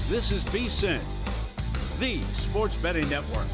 This is VSiN, the sports betting network.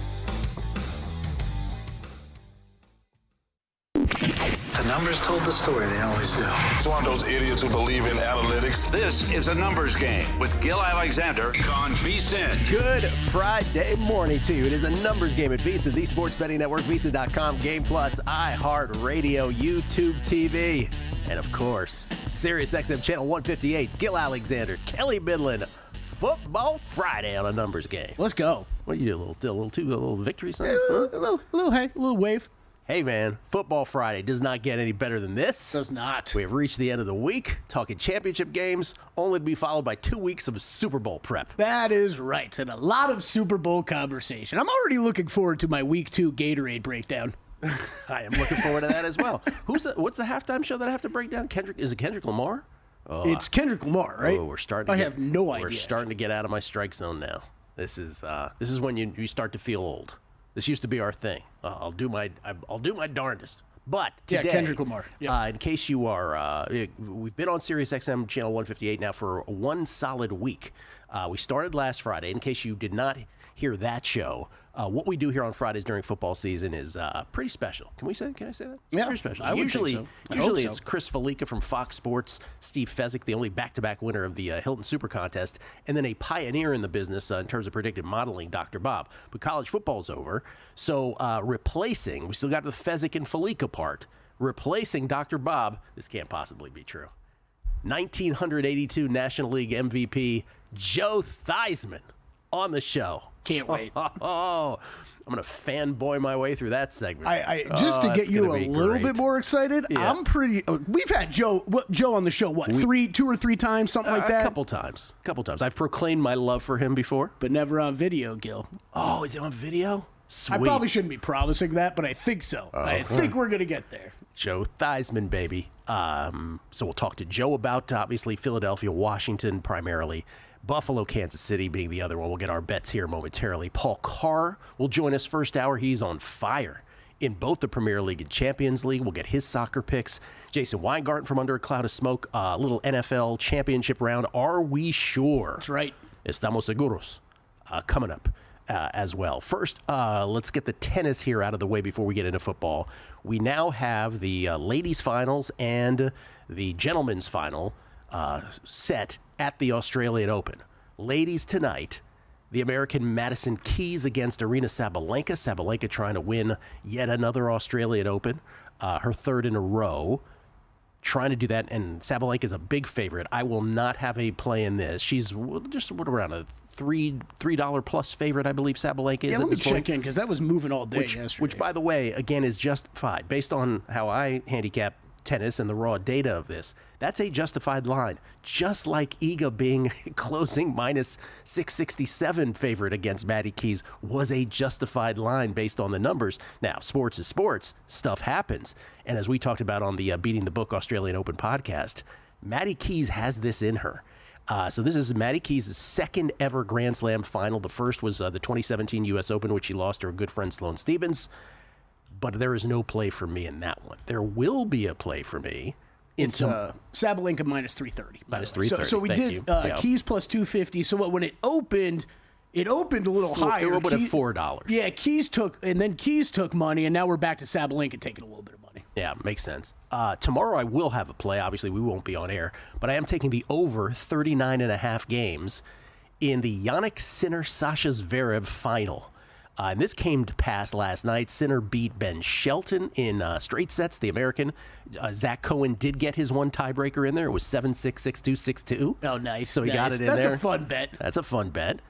The numbers told the story, they always do. It's one of those idiots who believe in analytics. This is a numbers game with Gil Alexander on VSiN. Good Friday morning to you. It is a numbers game at VSiN, the sports betting network, VSiN.com, Game Plus, iHeartRadio, YouTube TV, and of course, Sirius XM Channel 158. Gil Alexander, Kelly Midland, Football Friday on a numbers game. Let's go. What do you do? A little victory sign? A little wave. Hey, man, Football Friday does not get any better than this. Does not. We have reached the end of the week, talking championship games, only to be followed by 2 weeks of Super Bowl prep. That is right, and a lot of Super Bowl conversation. I'm already looking forward to my Week 2 Gatorade breakdown. I am looking forward to that as well. What's the halftime show that I have to break down? Is it Kendrick Lamar? Oh, it's Kendrick Lamar, right? Oh, we're starting. I have no idea. We're starting to get out of my strike zone now. This is when you start to feel old. This used to be our thing. I'll do my darndest. But today, Kendrick Lamar. Yeah. In case you are, we've been on Sirius XM Channel 158 now for one solid week. We started last Friday. In case you did not hear that show, what we do here on Fridays during football season is pretty special. Can I say that? Yeah, pretty special. I would think so. Usually so. It's Chris Felica from Fox Sports, Steve Fezzik, the only back-to-back winner of the Hilton Super Contest, and then a pioneer in the business in terms of predictive modeling, Dr. Bob. But college football's over, so we still got the Fezzik and Felica part. Replacing Dr. Bob, this can't possibly be true. 1982 National League MVP Joe Theismann on the show. Can't wait. I'm going to fanboy my way through that segment. Just to get you a little bit more excited, yeah. I'm pretty. We've had Joe on the show, two or three times, something like that? A couple times. I've proclaimed my love for him before. But never on video, Gil. Oh, is it on video? Sweet. I probably shouldn't be promising that, but I think so. I think we're going to get there. Joe Theismann, baby. So we'll talk to Joe about, obviously, Philadelphia, Washington primarily. Buffalo, Kansas City being the other one. We'll get our bets here momentarily. Paul Carr will join us first hour. He's on fire in both the Premier League and Champions League. We'll get his soccer picks. Jason Weingarten from Under a Cloud of Smoke. A little NFL championship round. Are we sure? That's right. Estamos seguros. Coming up as well. First, let's get the tennis here out of the way before we get into football. We now have the ladies' finals and the gentlemen's final set at the Australian Open. Ladies tonight, the American Madison Keys against Aryna Sabalenka. Sabalenka trying to win yet another Australian Open, her third in a row. Trying to do that, and Sabalenka is a big favorite. I will not have a play in this. She's just around a $3 plus favorite, I believe Sabalenka is. Yeah, let me check in, because that was moving all day yesterday. Which, by the way, again, is justified. Based on how I handicap tennis and the raw data of this, that's a justified line. Just like Iga being closing minus 667 favorite against Maddie Keys was a justified line based on the numbers. Now, sports is sports. Stuff happens. And as we talked about on the Beating the Book Australian Open podcast, Maddie Keys has this in her. So this is Maddie Keys' second ever Grand Slam final. The first was the 2017 U.S. Open, which she lost to her good friend Sloane Stephens. But there is no play for me in that one. There will be a play for me. It's Sabalenka minus 330. Minus 330. So we did Keys plus 250. So when it opened a little higher. It opened at $4. Yeah, Keys took money, and now we're back to Sabalenka taking a little bit of money. Yeah, makes sense. Tomorrow I will have a play. Obviously, we won't be on air. But I am taking the over 39.5 games in the Jannik Sinner-Sasha Zverev final. And this came to pass last night. Sinner beat Ben Shelton in straight sets. The American, Zach Cohen, did get his one tiebreaker in there. It was 7-6, 6-2, 6-2. Oh, nice. So he got it in there. there. That's a fun bet. That's a fun bet.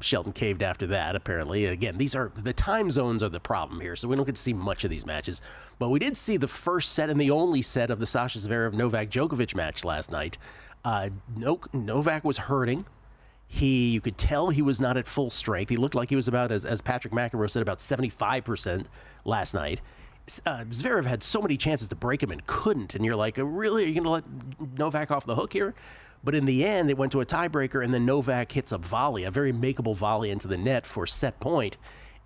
Shelton caved after that, apparently. Again, the time zones are the problem here, so we don't get to see much of these matches. But we did see the first set and the only set of the Sasha Zverev-Novak Djokovic match last night. Novak was hurting. You could tell he was not at full strength. He looked like he was about, as Patrick McEnroe said, about 75% last night. Zverev had so many chances to break him and couldn't. And you're like, really? Are you going to let Novak off the hook here? But in the end, it went to a tiebreaker, and then Novak hits a volley, a very makeable volley into the net for set point.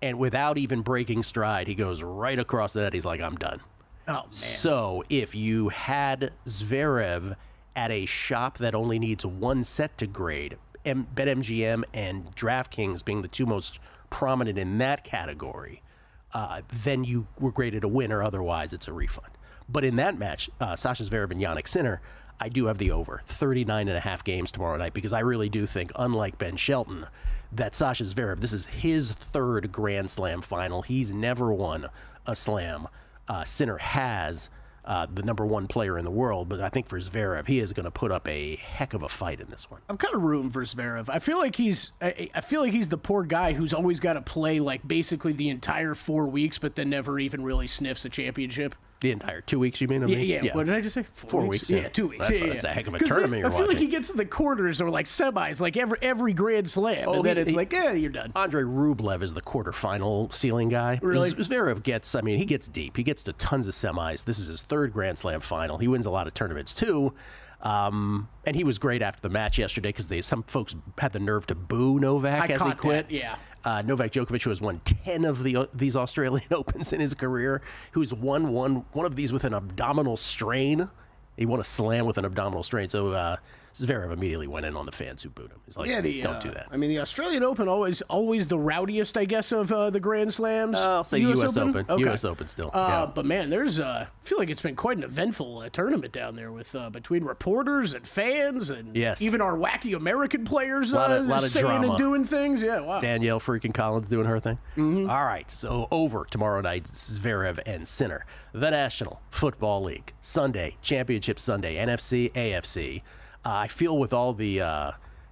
And without even breaking stride, he goes right across the net. He's like, I'm done. Oh, man. So if you had Zverev at a shop that only needs one set to grade, BetMGM and DraftKings being the two most prominent in that category, then you were graded a winner. Otherwise, it's a refund. But in that match, Sasha Zverev and Jannik Sinner, I do have the over 39.5 games tomorrow night because I really do think, unlike Ben Shelton, that Sasha Zverev, this is his third Grand Slam final. He's never won a slam. Sinner has the number one player in the world, but I think for Zverev, he is going to put up a heck of a fight in this one. I'm kind of rooting for Zverev. I feel like he's the poor guy who's always got to play like basically the entire 4 weeks, but then never even really sniffs a championship. The entire 2 weeks, you mean? Yeah. What did I just say? 4 weeks. Yeah, 2 weeks. That's a heck of a tournament you're watching. I feel like he gets to the quarters or like semis, like every Grand Slam, and then it's you're done. Andrei Rublev is the quarterfinal ceiling guy. Really? Zverev gets deep. He gets to tons of semis. This is his third Grand Slam final. He wins a lot of tournaments, too. And he was great after the match yesterday because some folks had the nerve to boo Novak as he quit. That, yeah. Novak Djokovic, who has won 10 of these Australian Opens in his career, who's won one of these with an abdominal strain. He won a slam with an abdominal strain. So Zverev immediately went in on the fans who booed him. He's like, don't do that. I mean, the Australian Open always the rowdiest, I guess, of the Grand Slams. I'll say U.S. Open. Okay. U.S. Open still. Yeah. But man, I feel like it's been quite an eventful tournament down there with between reporters and fans and even our wacky American players lot of saying drama. And doing things. Yeah, wow. Danielle freaking Collins doing her thing. Mm-hmm. All right, so over tomorrow night, Zverev and Sinner. The National Football League, Sunday, Championship Sunday, NFC, AFC. I feel with all the,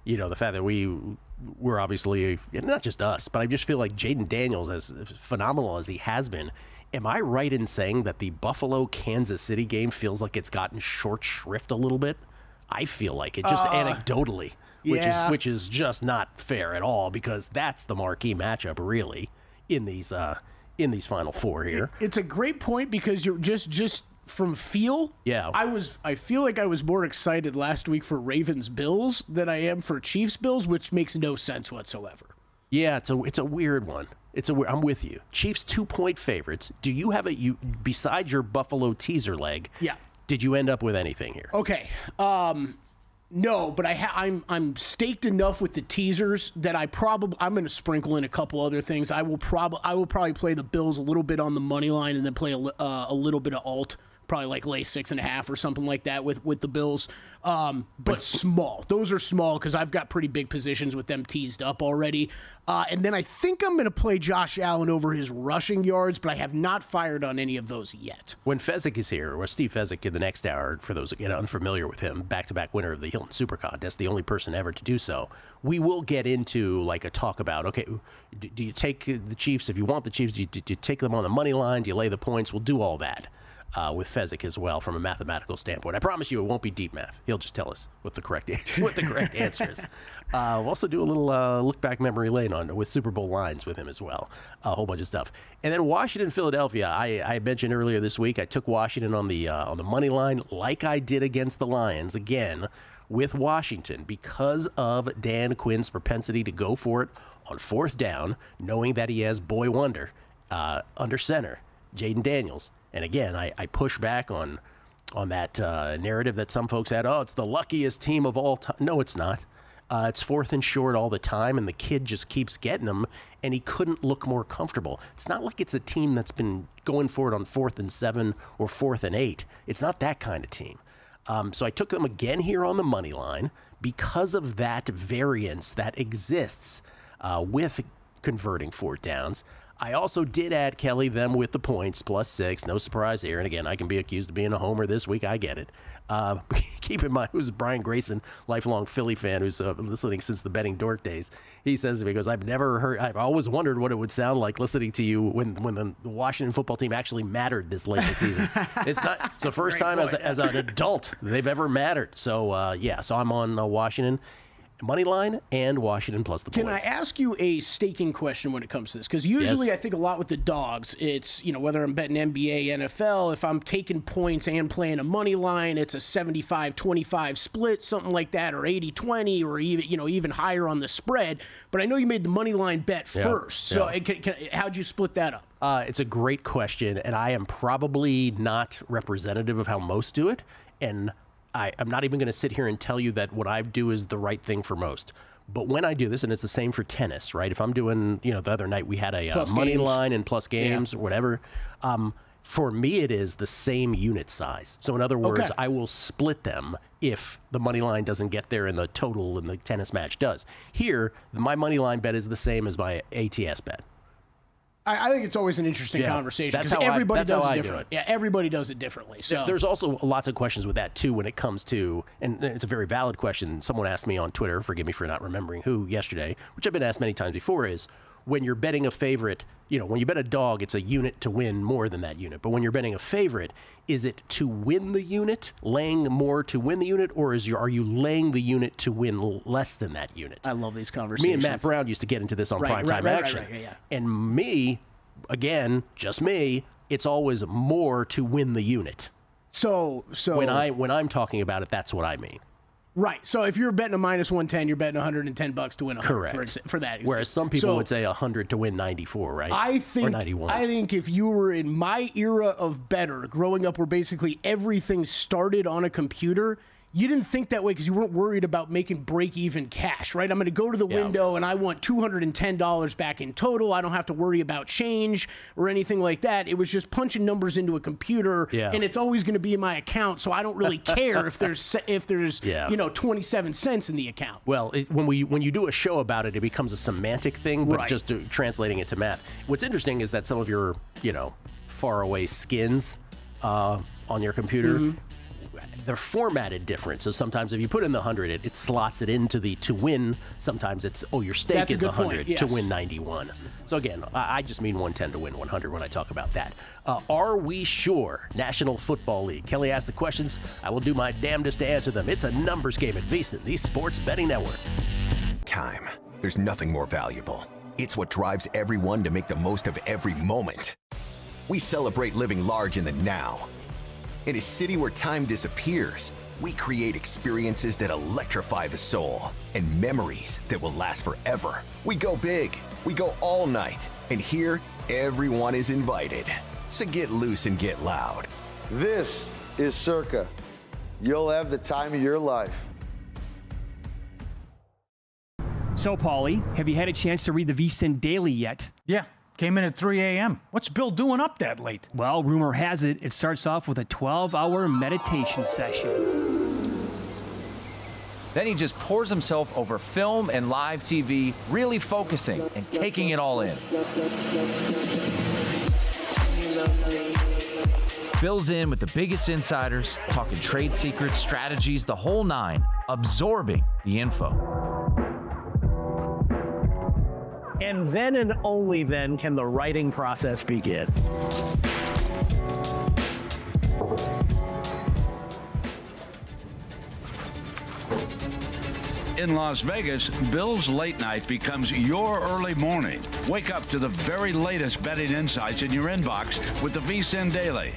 the fact that we're obviously, not just us, but I just feel like Jaden Daniels, as phenomenal as he has been, am I right in saying that the Buffalo-Kansas City game feels like it's gotten short shrift a little bit? I feel like it, just anecdotally, which is just not fair at all because that's the marquee matchup, really, in these Final Four here. It's a great point because you're just from feel. Yeah. I feel like I was more excited last week for Ravens-Bills than I am for Chiefs-Bills, which makes no sense whatsoever. Yeah, it's a weird one. I'm with you. Chiefs 2-point favorites. Do you have besides your Buffalo teaser leg? Yeah. Did you end up with anything here? Okay. No, but I'm staked enough with the teasers that I'm going to sprinkle in a couple other things. I will probably play the Bills a little bit on the money line and then play a little bit of alt. Probably like lay 6.5 or something like that with the Bills. But small. Those are small because I've got pretty big positions with them teased up already. And then I think I'm going to play Josh Allen over his rushing yards, but I have not fired on any of those yet. When Fezzik is here, or Steve Fezzik in the next hour, for those unfamiliar with him, back-to-back winner of the Hilton Super Contest, the only person ever to do so, we will get into like a talk about, okay, do you take the Chiefs, if you want the Chiefs, do you take them on the money line, do you lay the points? We'll do all that. With Fezzik as well from a mathematical standpoint. I promise you it won't be deep math. He'll just tell us what the correct answer is. We'll also do a little look back memory lane with Super Bowl lines with him as well. A whole bunch of stuff. And then Washington, Philadelphia. I mentioned earlier this week I took Washington on the money line like I did against the Lions again with Washington because of Dan Quinn's propensity to go for it on fourth down, knowing that he has boy wonder under center, Jaden Daniels. And again, I push back on that narrative that some folks had. Oh, it's the luckiest team of all time. No, it's not. It's fourth and short all the time, and the kid just keeps getting them, and he couldn't look more comfortable. It's not like it's a team that's been going for it on 4th and 7 or 4th and 8. It's not that kind of team. So I took them again here on the money line because of that variance that exists with converting fourth downs. I also did add, Kelly, them with the points, +6. No surprise here. And again, I can be accused of being a homer this week. I get it. Keep in mind, it was Brian Grayson, lifelong Philly fan who's listening since the Betting Dork days. He says to me, he goes, I've always wondered what it would sound like listening to you when the Washington football team actually mattered this late in the season. It's not. It's the first time as an adult they've ever mattered. So, so I'm on Washington. Money line and Washington plus the points. Can I ask you a staking question when it comes to this? Because usually I think a lot with the dogs, it's, whether I'm betting NBA, NFL, if I'm taking points and playing a money line, it's a 75-25 split, something like that, or 80-20, or even higher on the spread. But I know you made the money line bet first. So how'd you split that up? It's a great question, and I am probably not representative of how most do it. And I'm not even going to sit here and tell you that what I do is the right thing for most. But when I do this, and it's the same for tennis, right? If I'm doing, the other night we had a money games. line and plus games or whatever. For me, it is the same unit size. So in other words, I will split them if the money line doesn't get there and the total in the tennis match does. Here, my money line bet is the same as my ATS bet. I think it's always an interesting conversation because everybody does it differently. Yeah, everybody does it differently. So there's also lots of questions with that too when it comes to, and it's a very valid question. Someone asked me on Twitter, forgive me for not remembering who, yesterday, which I've been asked many times before, is when you're betting a favorite, when you bet a dog, it's a unit to win more than that unit. But when you're betting a favorite, is it to win the unit, laying more to win the unit, or are you laying the unit to win less than that unit? I love these conversations. Me and Matt Brown used to get into this on Primetime Action. Right. And me, again, just me, it's always more to win the unit. So when I'm talking about it, that's what I mean. Right. So if you're betting a minus 110, you're betting $110 to win 100. Correct. For that. Whereas some people would say 100 to win 94, right? Or 91. I think if you were in my era of bettor, growing up where basically everything started on a computer, you didn't think that way because you weren't worried about making break-even cash, right? I'm going to go to the window and I want $210 back in total. I don't have to worry about change or anything like that. It was just punching numbers into a computer, and it's always going to be in my account, so I don't really care if there's 27 cents in the account. Well, when you do a show about it, it becomes a semantic thing, but just translating it to math. What's interesting is that some of your faraway skins on your computer. They're formatted different. So sometimes if you put in the 100, it slots it into the to win. Sometimes it's, your stake is 100 to win 91. So again, I just mean 110 to win 100 when I talk about that. Are we sure? National Football League. Kelly asked the questions. I will do my damnedest to answer them. It's a numbers game at VSiN, the Sports Betting Network. Time. There's nothing more valuable. It's what drives everyone to make the most of every moment. We celebrate living large in the now. In a city where time disappears, we create experiences that electrify the soul and memories that will last forever. We go big, we go all night, and here, everyone is invited. So get loose and get loud. This is Circa. You'll have the time of your life. So, Paulie, have you had a chance to read the VSiN Daily yet? Yeah. Came in at 3 a.m. What's Bill doing up that late? Well, rumor has it starts off with a 12-hour meditation session. Then he just pours himself over film and live TV, really focusing and taking it all in. Bill's in with the biggest insiders, talking trade secrets, strategies, the whole nine, absorbing the info. And then and only then can the writing process begin. In Las Vegas, Bill's late night becomes your early morning. Wake up to the very latest betting insights in your inbox with the VSiN Daily.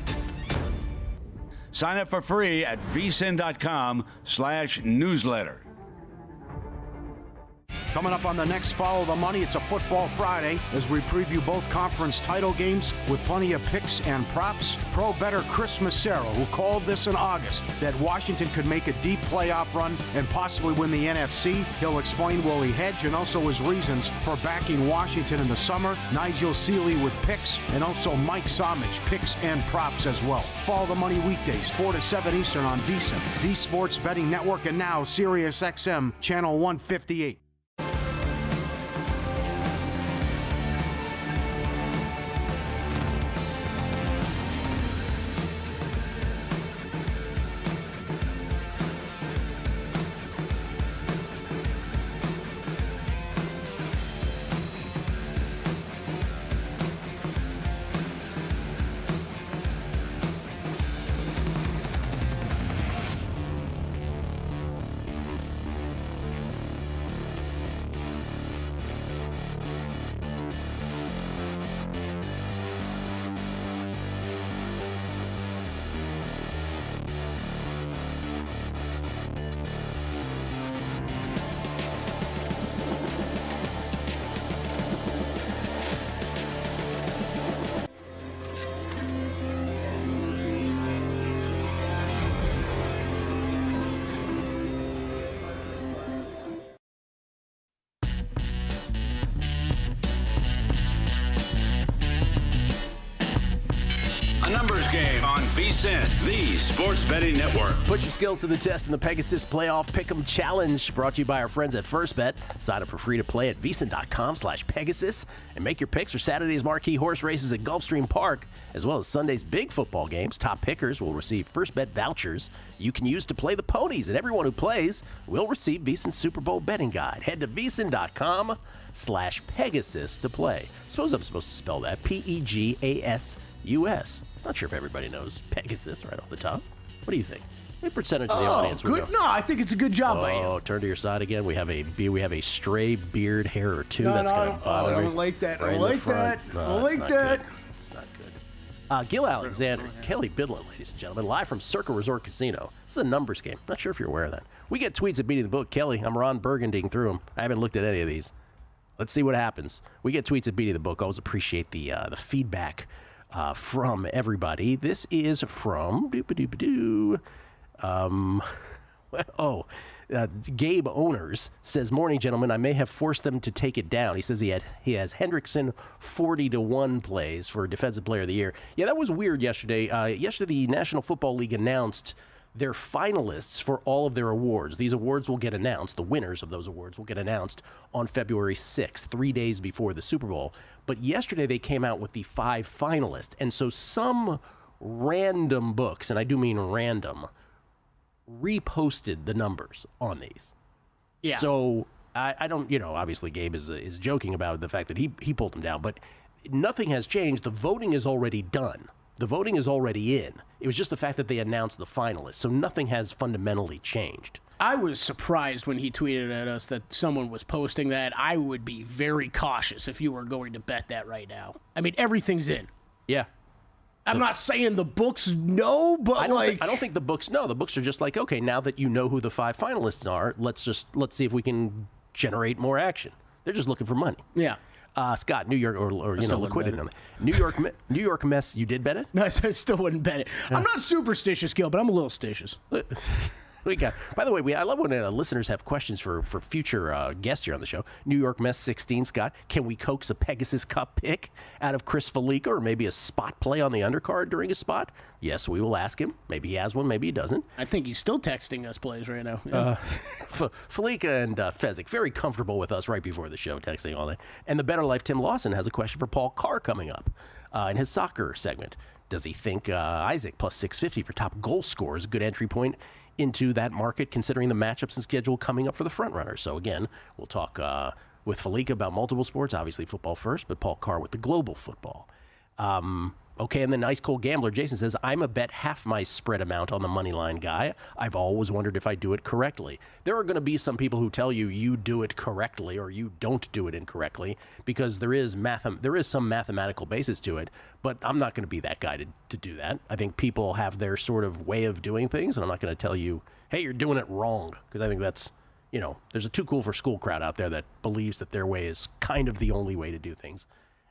Sign up for free at vsin.com/newsletter. Coming up on the next Follow the Money, it's a Football Friday as we preview both conference title games with plenty of picks and props. Pro bettor Chris Massero, who called this in August, that Washington could make a deep playoff run and possibly win the NFC. He'll explain will he hedge and also his reasons for backing Washington in the summer. Nigel Seeley with picks and also Mike Somich, picks and props as well. Follow the Money weekdays, 4 to 7 Eastern on VSiN, the Sports Betting Network, and now Sirius XM, Channel 158. numbers game on VSiN, the sports betting network. Put your skills to the test in the Pegasus Playoff Pick'em Challenge, brought to you by our friends at First Bet. Sign up for free to play at VSiN.com/Pegasus and make your picks for Saturday's marquee horse races at Gulfstream Park, as well as Sunday's big football games. Top pickers will receive First Bet vouchers you can use to play the ponies, and everyone who plays will receive VSiN's Super Bowl betting guide. Head to VSiN.com/Pegasus to play. Suppose I'm supposed to spell that Pegasus. Not sure if everybody knows Pegasus right off the top. What do you think? What percentage of the audience would good. No, I think it's a good job by you. Oh, turn to your side again. We have a stray beard hair or two that's going to bother me. I don't like that. Right I like that. No, I like that. It's not good. Gil Alexander, Kelly Bidlin, ladies and gentlemen, live from Circa Resort Casino. This is a numbers game. Not sure if you're aware of that. We get tweets at Beating the Book. Kelly, I'm Ron Burgundying through them. I haven't looked at any of these. Let's see what happens. We get tweets at Beating the Book. Always appreciate the feedback from everybody. This is from Gabe Owners says, "Morning, gentlemen. I may have forced them to take it down." He says he has Hendrickson 40-1 plays for Defensive Player of the Year. Yeah, that was weird yesterday. Yesterday, the National Football League announced their finalists for all of their awards. These awards will get announced. The winners of those awards will get announced on February 6th, 3 days before the Super Bowl. But yesterday they came out with the 5 finalists. And so some random books, and I do mean random, reposted the numbers on these. Yeah. So I don't, obviously Gabe is joking about the fact that he pulled them down, but nothing has changed. The voting is already done. The voting is already in. It was just the fact that they announced the finalists, so nothing has fundamentally changed. I was surprised when he tweeted at us that someone was posting that. I would be very cautious if you were going to bet that right now. I mean, everything's in. Yeah. I'm not saying the books know, but I don't think the books know. The books are just like, okay, now that you know who the 5 finalists are, let's see if we can generate more action. They're just looking for money. Yeah. Scott, New York, or liquidity on that. New York Mess. You did bet it? No, I still wouldn't bet it. I'm not superstitious, Gil, but I'm a little stitious. By the way, I love when listeners have questions for future guests here on the show. New York Mess 16, Scott, can we coax a Pegasus Cup pick out of Chris Felica, or maybe a spot play on the undercard during a spot? Yes, we will ask him. Maybe he has one, maybe he doesn't. I think he's still texting us plays right now. Yeah. Felica and Fezzik, very comfortable with us right before the show, texting all that. And the Better Life Tim Lawson has a question for Paul Carr coming up in his soccer segment. Does he think Isaac plus 650 for top goal scorer is a good entry point into that market, considering the matchups and schedule coming up for the front runners? So again, we'll talk with Felica about multiple sports, obviously football first, but Paul Carr with the global football. Okay, and then Ice Cold Gambler Jason says, I'm a bet half my spread amount on the money line guy. I've always wondered if I do it correctly. There are going to be some people who tell you do it correctly or you don't do it incorrectly, because there is some mathematical basis to it, but I'm not going to be that guy to do that. I think people have their sort of way of doing things, and I'm not going to tell you, hey, you're doing it wrong, because I think that's, there's a too cool for school crowd out there that believes that their way is kind of the only way to do things.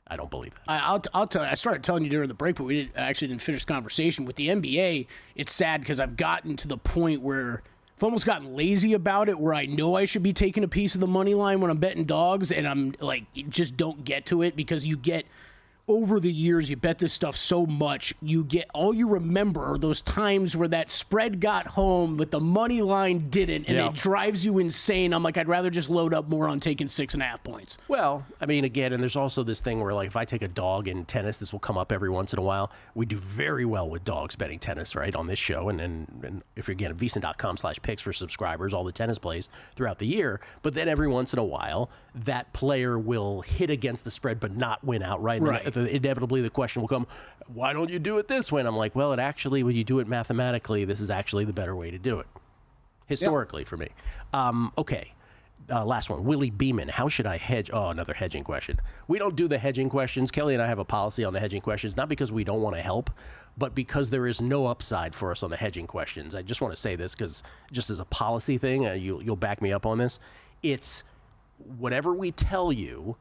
I don't believe that. I'll tell you, I started telling you during the break, but we actually didn't finish the conversation. With the NBA, it's sad because I've gotten to the point where I've almost gotten lazy about it, where I know I should be taking a piece of the money line when I'm betting dogs, and I'm like, just don't get to it, because you get, over the years, you bet this stuff so much, all you remember are those times where that spread got home, but the money line didn't, and it drives you insane. I'm like, I'd rather just load up more on taking 6.5 points. Well, I mean, again, and there's also this thing where, like, if I take a dog in tennis, this will come up every once in a while. We do very well with dogs betting tennis, right, on this show, and if you're, again, at VSiN.com/picks for subscribers, all the tennis plays throughout the year, but then every once in a while, that player will hit against the spread but not win outright. Right. Inevitably the question will come, why don't you do it this way? And I'm like, well, when you do it mathematically, this is actually the better way to do it, historically, for me. Okay, last one. Willie Beeman, how should I hedge? Oh, another hedging question. We don't do the hedging questions. Kelly and I have a policy on the hedging questions, not because we don't want to help, but because there is no upside for us on the hedging questions. I just want to say this because just as a policy thing, you'll back me up on this. It's whatever we tell you,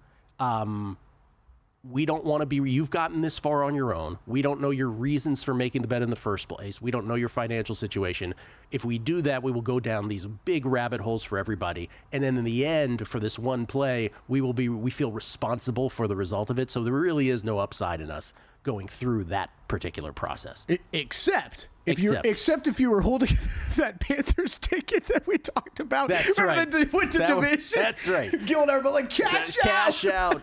We don't want to be, you've gotten this far on your own. We don't know your reasons for making the bet in the first place. We don't know your financial situation. If we do that, we will go down these big rabbit holes for everybody. And then in the end, for this one play, we feel responsible for the result of it. So there really is no upside in us going through that particular process. Except if you were holding that Panthers ticket that we talked about. That's right. Division. That's right. Gil and I were like, cash out.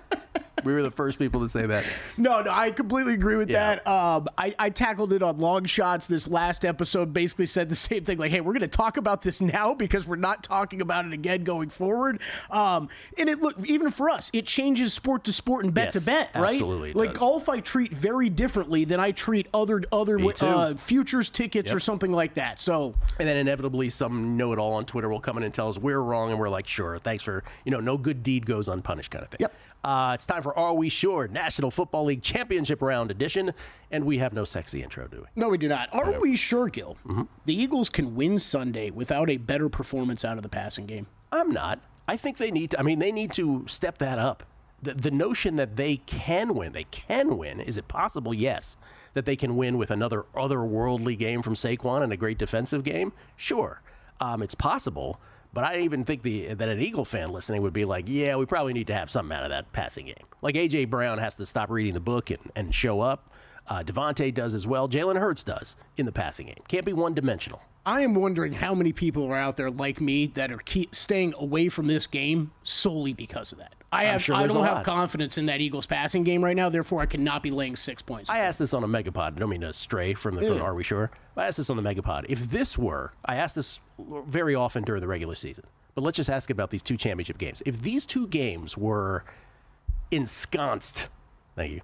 We were the first people to say that. No, I completely agree with that. I tackled it on Long Shots this last episode, basically said the same thing, like, hey, we're going to talk about this now because we're not talking about it again going forward. And even for us, it changes sport to sport and bet to bet, right? Absolutely. Like golf I treat very differently than I treat other futures tickets or something like that. So, and then inevitably some know-it-all on Twitter will come in and tell us we're wrong, and we're like, sure, thanks for, no good deed goes unpunished kind of thing. Yep. It's time for Are We Sure? National Football League Championship Round edition, and we have no sexy intro, do we? No, we do not. Are we sure, Gil? Mm-hmm. The Eagles can win Sunday without a better performance out of the passing game? I'm not. I think they need to. They need to step that up. The notion that they can win. Is it possible? Yes. That they can win with another otherworldly game from Saquon and a great defensive game? Sure. It's possible. But I even think that an Eagle fan listening would be like, yeah, we probably need to have something out of that passing game. Like A.J. Brown has to stop reading the book and show up. Devontae does as well. Jalen Hurts does in the passing game. Can't be one-dimensional. I am wondering how many people are out there like me that are staying away from this game solely because of that. I don't have confidence in that Eagles passing game right now, therefore I cannot be laying 6 points. I asked this on a Megapod. I don't mean to stray from Are We Sure? I asked this on the Megapod. I asked this very often during the regular season, but let's just ask about these two championship games. If these two games were ensconced, thank you,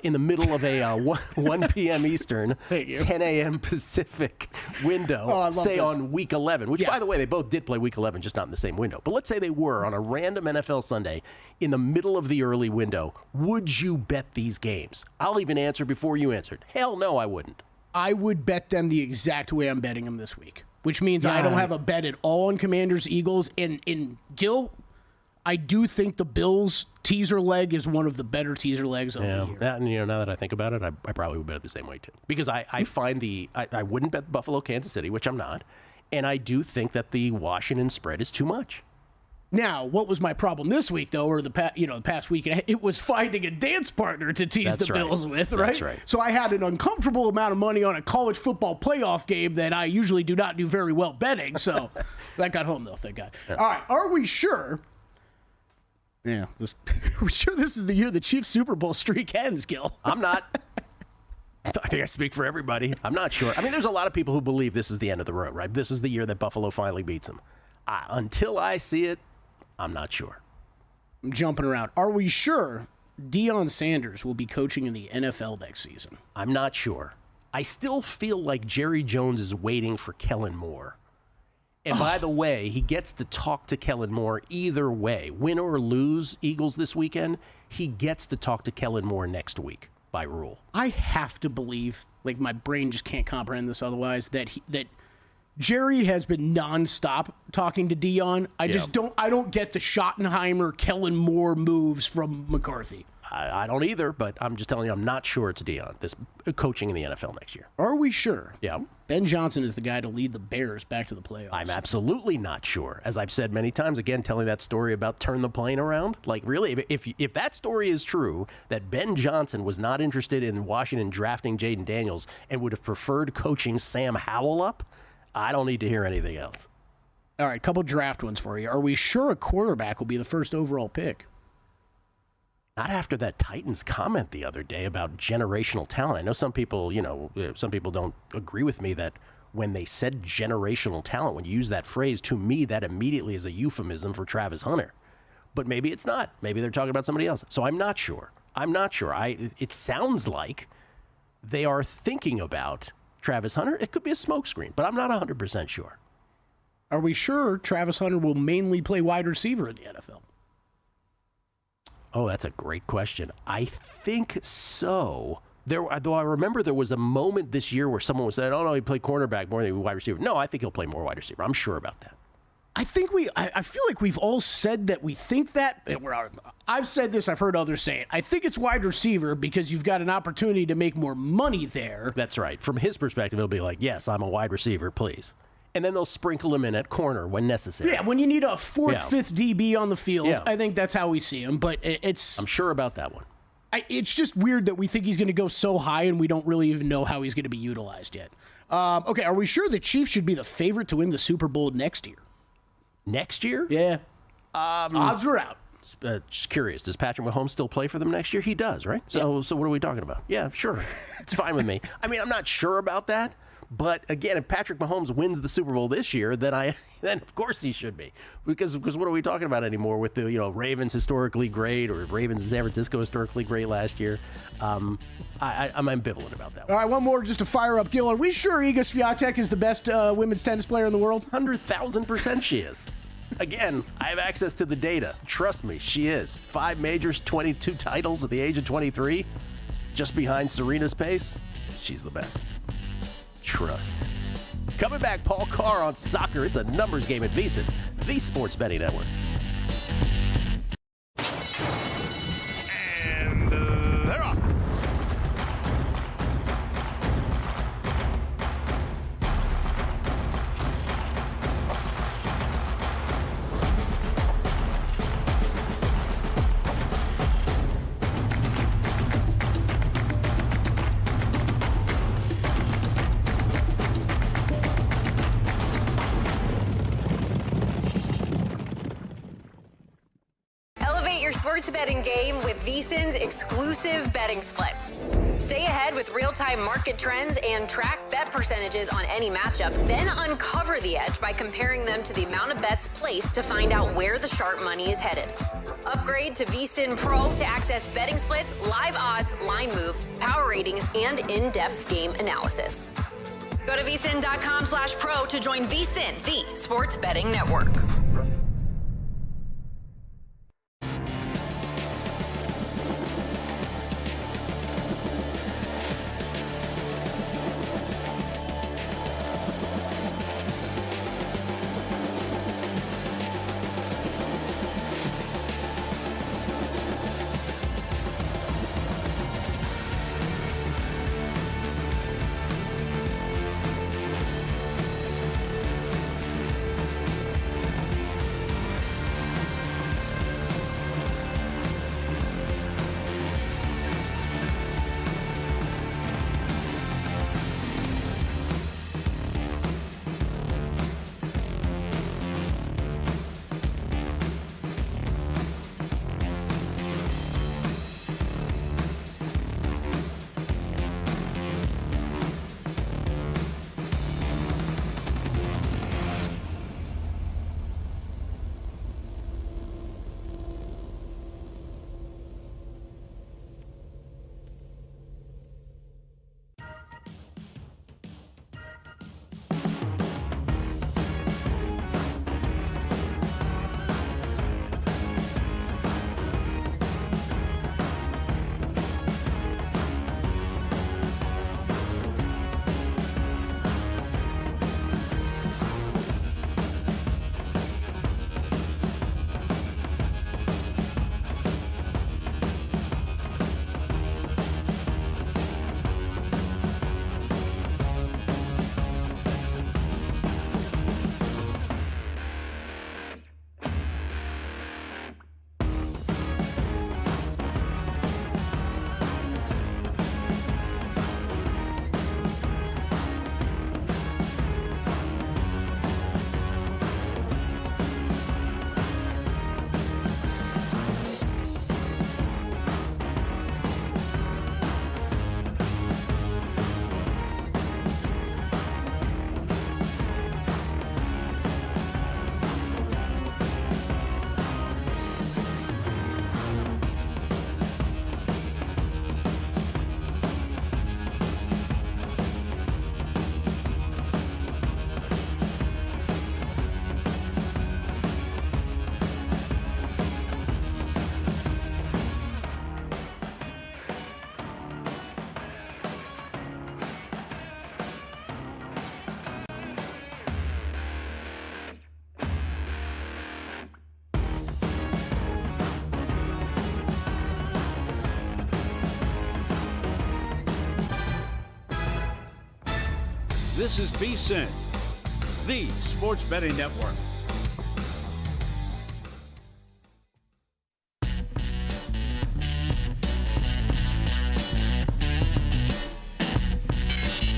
in the middle of a 1 p.m. Eastern, 10 a.m. Pacific window, say on Week 11, which, by the way, they both did play Week 11, just not in the same window. But let's say they were on a random NFL Sunday in the middle of the early window. Would you bet these games? I'll even answer before you answered. Hell no, I wouldn't. I would bet them the exact way I'm betting them this week, which means I don't have a bet at all on Commanders-Eagles. And Gil, I do think the Bills teaser leg is one of the better teaser legs of the year. Now that I think about it, I probably would bet it the same way too. Because I find I wouldn't bet Buffalo, Kansas City, which I'm not, and I do think that the Washington spread is too much. Now, what was my problem this week, though, or the past week? It was finding a dance partner to tease Bills with, right? That's right. So I had an uncomfortable amount of money on a college football playoff game that I usually do not do very well betting. So that got home, though, thank God. Yeah. All right, are we sure? Yeah, are we sure this is the year the Chiefs Super Bowl streak ends, Gil? I'm not. I think I speak for everybody. I'm not sure. There's a lot of people who believe this is the end of the road, right? This is the year that Buffalo finally beats them. Until I see it, I'm not sure. I'm jumping around. Are we sure Deion Sanders will be coaching in the NFL next season? I'm not sure. I still feel like Jerry Jones is waiting for Kellen Moore. And by the way, he gets to talk to Kellen Moore either way. Win or lose Eagles this weekend, he gets to talk to Kellen Moore next week by rule. I have to believe, like my brain just can't comprehend this otherwise, that Jerry has been nonstop talking to Deion. I don't get the Schottenheimer, Kellen Moore moves from McCarthy. I don't either, but I'm just telling you, I'm not sure it's Deion, this coaching in the NFL next year. Are we sure? Yeah. Ben Johnson is the guy to lead the Bears back to the playoffs. I'm absolutely not sure. As I've said many times, again, telling that story about turn the plane around. Like, really, if that story is true, that Ben Johnson was not interested in Washington drafting Jaden Daniels and would have preferred coaching Sam Howell up, I don't need to hear anything else. All right, couple draft ones for you. Are we sure a quarterback will be the first overall pick? Not after that Titans comment the other day about generational talent. I know some people, some people don't agree with me that when they said generational talent, when you use that phrase, to me, that immediately is a euphemism for Travis Hunter. But maybe it's not. Maybe they're talking about somebody else. So I'm not sure. It sounds like they are thinking about Travis Hunter. It could be a smokescreen, but I'm not 100% sure. Are we sure Travis Hunter will mainly play wide receiver in the NFL? Oh, that's a great question. I think so. Though I remember there was a moment this year where someone was saying, oh, no, he played cornerback more than wide receiver. No, I think he'll play more wide receiver. I'm sure about that. I think I feel like we've all said that we think that. I've said this, I've heard others say it. I think it's wide receiver because you've got an opportunity to make more money there. That's right. From his perspective, he'll be like, yes, I'm a wide receiver, please. And then they'll sprinkle him in at corner when necessary. Yeah, when you need a fourth, fifth DB on the field, I think that's how we see him. But I'm sure about that one. It's just weird that we think he's going to go so high and we don't really even know how he's going to be utilized yet. Okay, are we sure the Chiefs should be the favorite to win the Super Bowl next year? Next year? Yeah. Odds are out. Just curious, does Patrick Mahomes still play for them next year? He does, right? So what are we talking about? Yeah, sure. It's fine with me. I mean, I'm not sure about that. But again, if Patrick Mahomes wins the Super Bowl this year, then of course he should be. Because what are we talking about anymore with the Ravens historically great or Ravens in San Francisco historically great last year? I'm ambivalent about that one. All right, one more just to fire up Gil. Are we sure Iga Swiatek is the best women's tennis player in the world? 100,000% she is. Again, I have access to the data. Trust me, she is. 5 majors, 22 titles at the age of 23. Just behind Serena's pace. She's the best. Trust. Coming back, Paul Carr on soccer. It's a numbers game at VSiN, the Sports Betting Network. And they're off. Sports betting game with VSiN's exclusive betting splits. Stay ahead with real-time market trends and track bet percentages on any matchup, then uncover the edge by comparing them to the amount of bets placed to find out where the sharp money is headed. Upgrade to VSiN Pro to access betting splits, live odds, line moves, power ratings, and in-depth game analysis. Go to vsin.com/pro to join VSiN, the Sports Betting Network. This is VSiN, the Sports Betting Network.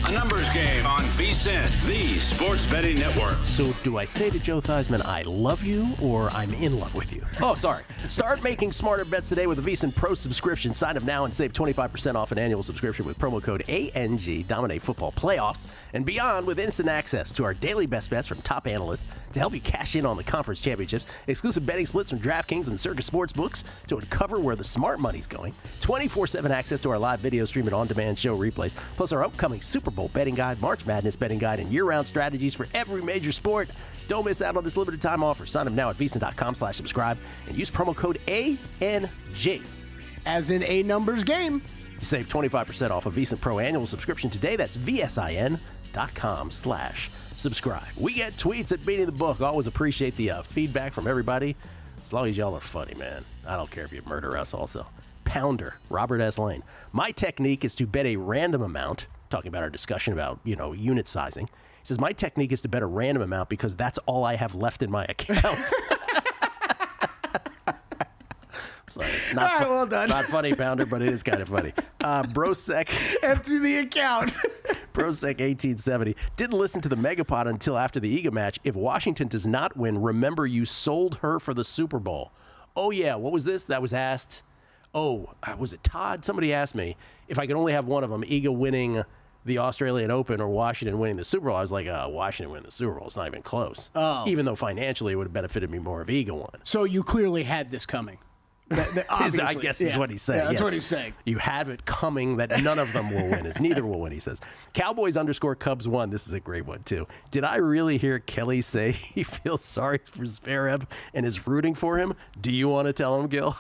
A numbers game on VSiN, the Sports Betting Network. So do I say to Joe Theismann, I love you, or I'm in love with you? Oh, sorry. Start making smarter bets today with a VSiN Pro subscription. Sign up now and save 25% off an annual subscription with promo code ANG. Dominate football playoffs and beyond with instant access to our daily best bets from top analysts to help you cash in on the conference championships, exclusive betting splits from DraftKings and Circus Sportsbooks to uncover where the smart money's going, 24/7 access to our live video stream and on-demand show replays, plus our upcoming Super Bowl betting guide, March Madness betting guide, and year-round strategies for every major sport. Don't miss out on this limited time offer. Sign up now at VSiN.com/subscribe and use promo code ANG. As in a numbers game. You save 25% off a VSiN Pro annual subscription today. That's VSIN.com/subscribe. We get tweets at Beating the Book. Always appreciate the feedback from everybody. As long as y'all are funny, man. I don't care if you murder us also. Pounder, Robert S. Lane. My technique is to bet a random amount. Talking about our discussion about, unit sizing. He says, my technique is to bet a random amount because that's all I have left in my account. Sorry, it's not, well done. It's not funny, Pounder, but it is kind of funny. Brosec. Empty the account. Brosec 1870. Didn't listen to the Megapod until after the Eagle match. If Washington does not win, remember you sold her for the Super Bowl. Oh, yeah. What was this? That was asked. Oh, was it Todd? Somebody asked me if I could only have one of them, Eagle winning the Australian Open or Washington winning the Super Bowl. I was like, Washington winning the Super Bowl. It's not even close. Oh. Even though financially it would have benefited me more if Eagle won. So you clearly had this coming. I guess is what he's saying. Yeah, that's yes. what he's saying. You have it coming that none of them will win. Is neither will win, he says. Cowboys_Cubs 1. This is a great one, too. Did I really hear Kelly say he feels sorry for Zverev and is rooting for him? Do you want to tell him, Gil?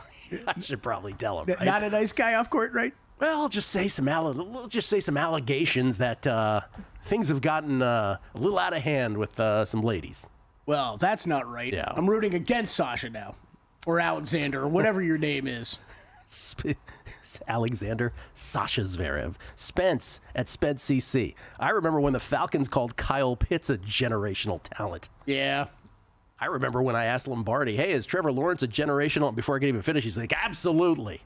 I should probably tell him, right? Not a nice guy off court, right? Well, just say some allegations that things have gotten a little out of hand with some ladies. Well, that's not right. Yeah. I'm rooting against Sasha now. Or Alexander, or whatever your name is. Alexander Sasha Zverev. Spence at Spence CC. I remember when the Falcons called Kyle Pitts a generational talent. Yeah. I remember when I asked Lombardi, hey, is Trevor Lawrence a generational? Before I could even finish, he's like, absolutely.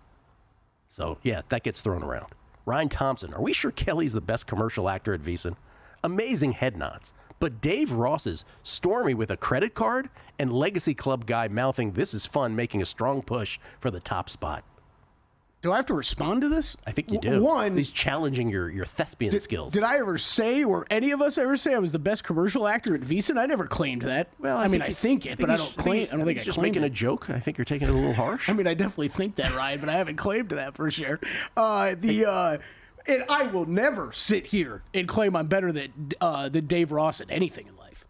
So, yeah, that gets thrown around. Ryan Thompson. Are we sure Kelly's the best commercial actor at VSiN? Amazing head nods. But Dave Ross's Stormy with a credit card and Legacy Club guy mouthing, this is fun, making a strong push for the top spot. Do I have to respond to this? I think you do. One, he's challenging your thespian skills. Did I ever say, or any of us ever say, I was the best commercial actor at VSiN? I never claimed that. Well, I think it, but I don't claim. I don't think I just claimed making it. a joke. I think you're taking it a little harsh. I mean, I definitely think that, Ryan, but I haven't claimed that for sure. And I will never sit here and claim I'm better than Dave Ross at anything in life.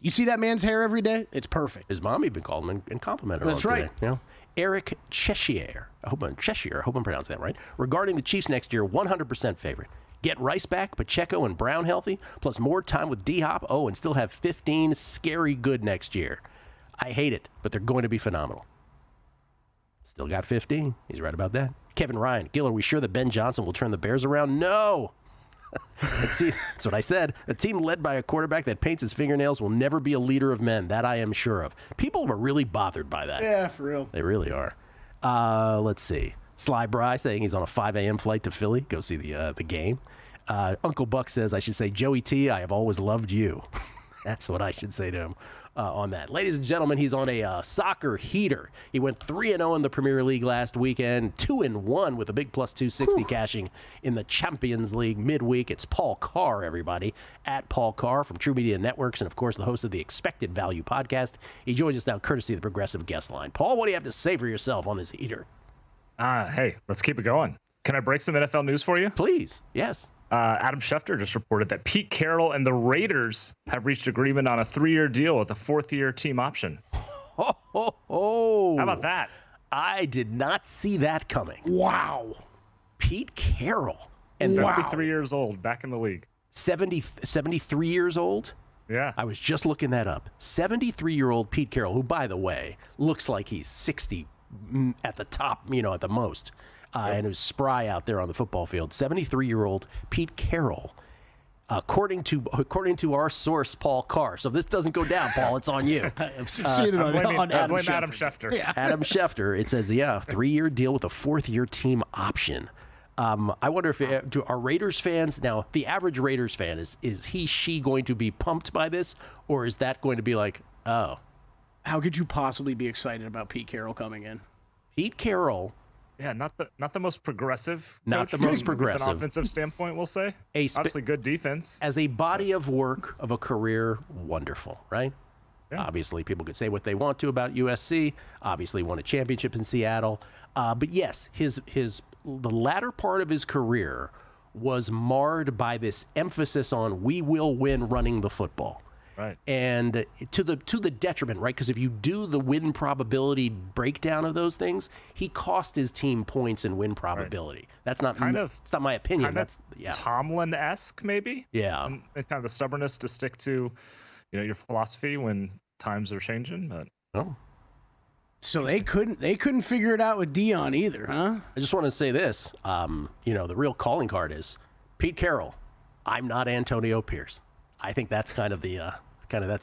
You see that man's hair every day? It's perfect. His mom even called him and complimented him. That's right. Today, Eric Cheshire. I hope I'm pronouncing that right. Regarding the Chiefs next year, 100% favorite. Get Rice back, Pacheco and Brown healthy, plus more time with D-Hop. Oh, and still have 15 scary good next year. I hate it, but they're going to be phenomenal. Still got 15. He's right about that. Kevin Ryan. Gil, are we sure that Ben Johnson will turn the Bears around? No. That's what I said. A team led by a quarterback that paints his fingernails will never be a leader of men. That I am sure of. People are really bothered by that. Yeah, for real. They really are. Let's see. Sly Bry saying he's on a 5 a.m. flight to Philly. Go see the game. Uncle Buck says I should say, Joey T, I have always loved you. That's what I should say to him on that. Ladies and gentlemen, he's on a soccer heater. He went 3-0 in the Premier League last weekend, 2-1 with a big plus 260 cashing in the Champions League midweek. It's Paul Carr, everybody, at Paul Carr from True Media Networks, and, of course, the host of the Expected Value podcast. He joins us now courtesy of the Progressive Guest Line. Paul, what do you have to say for yourself on this heater? Hey, let's keep it going. Can I break some NFL news for you? Please, yes. Adam Schefter just reported that Pete Carroll and the Raiders have reached agreement on a 3-year deal with a 4th-year team option. How about that? I did not see that coming. Wow. Pete Carroll. And 73 years old, back in the league. 73 years old? Yeah. I was just looking that up. 73-year-old Pete Carroll, who, by the way, looks like he's 60 at the top, at the most. And who's spry out there on the football field. 73-year-old Pete Carroll According to our source, Paul Carr. So if this doesn't go down, Paul, it's on you. I've seen it on Adam Schefter. Yeah. Adam Schefter. It says, 3-year deal with a 4th-year team option. I wonder if do our Raiders fans now, the average Raiders fan, is she going to be pumped by this, or is that going to be like, oh? How could you possibly be excited about Pete Carroll coming in? Pete Carroll. Yeah, not the most progressive. Not the most progressive. From an offensive standpoint, we'll say. Obviously, good defense. As a body of work of a career, wonderful, right? Yeah. Obviously, people could say what they want to about USC. Obviously, won a championship in Seattle. But yes, the latter part of his career was marred by this emphasis on we will win running the football. Right. And to the detriment, right? Because if you do the win probability breakdown of those things, he cost his team points in win probability. Right. That's not it's not my opinion. That's Tomlin-esque, maybe. Yeah. And kind of the stubbornness to stick to, your philosophy when times are changing. But so they couldn't figure it out with Dion either, huh? I just want to say this. The real calling card is Pete Carroll. I'm not Antonio Pierce. I think that's kind of the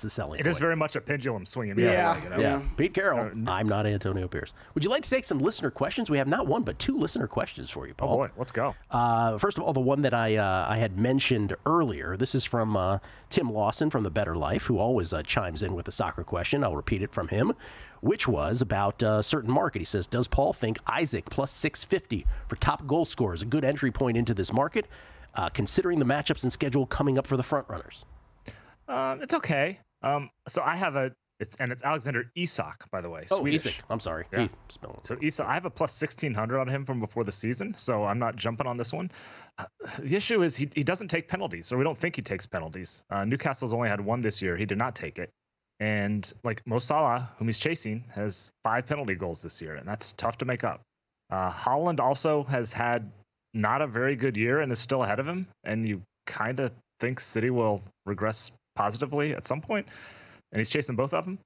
selling point. It is very much a pendulum swinging. Yeah. Pete Carroll. I'm not Antonio Pierce. Would you like to take some listener questions? We have not one, but 2 listener questions for you, Paul. Oh, boy. Let's go. First of all, the one that I had mentioned earlier. This is from Tim Lawson from The Better Life, who always chimes in with a soccer question. I'll repeat it from him, which was about a certain market. He says, does Paul think Isaac plus 650 for top goal scorer is a good entry point into this market, considering the matchups and schedule coming up for the front runners? It's okay. So I have it's Alexander Isak, by the way. Oh, Swedish. Isak. I'm sorry. Yeah. So Isak, I have a plus 1,600 on him from before the season, so I'm not jumping on this one. The issue is he doesn't take penalties, or we don't think he takes penalties. Newcastle's only had 1 this year. He did not take it. And like Mo Salah, whom he's chasing, has 5 penalty goals this year, and that's tough to make up. Haaland also has had not a very good year and is still ahead of him, and you kind of think City will regress positively at some point, and he's chasing both of them.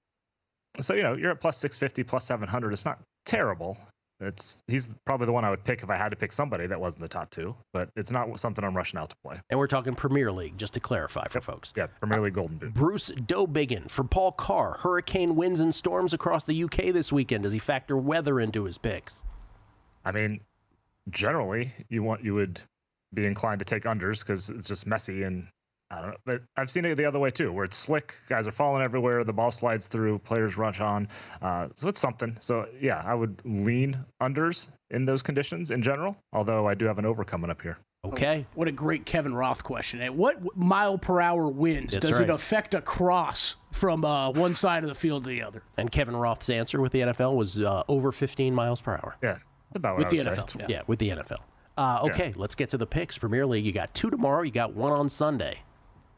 So, you're at plus 650, plus 700. It's not terrible. He's probably the one I would pick if I had to pick somebody that wasn't the top 2, but it's not something I'm rushing out to play. And we're talking Premier League, just to clarify for folks. Yeah, Premier League Golden Boot. Bruce Dobiggin for Paul Carr. Hurricane winds and storms across the UK this weekend. Does he factor weather into his picks? I mean, generally, you would be inclined to take unders because it's just messy, and I don't know. But I've seen it the other way too, where it's slick, guys are falling everywhere, the ball slides through, players rush on. So it's something. So yeah, I would lean unders in those conditions in general, although I do have an over coming up here. Okay. What a great Kevin Roth question. At what mile per hour winds does it affect a cross from one side of the field to the other? And Kevin Roth's answer with the NFL was over 15 miles per hour. Yeah, about with what the I would NFL. say. Yeah, with the NFL. Okay, let's get to the picks. Premier League, you got 2 tomorrow, you got 1 on Sunday.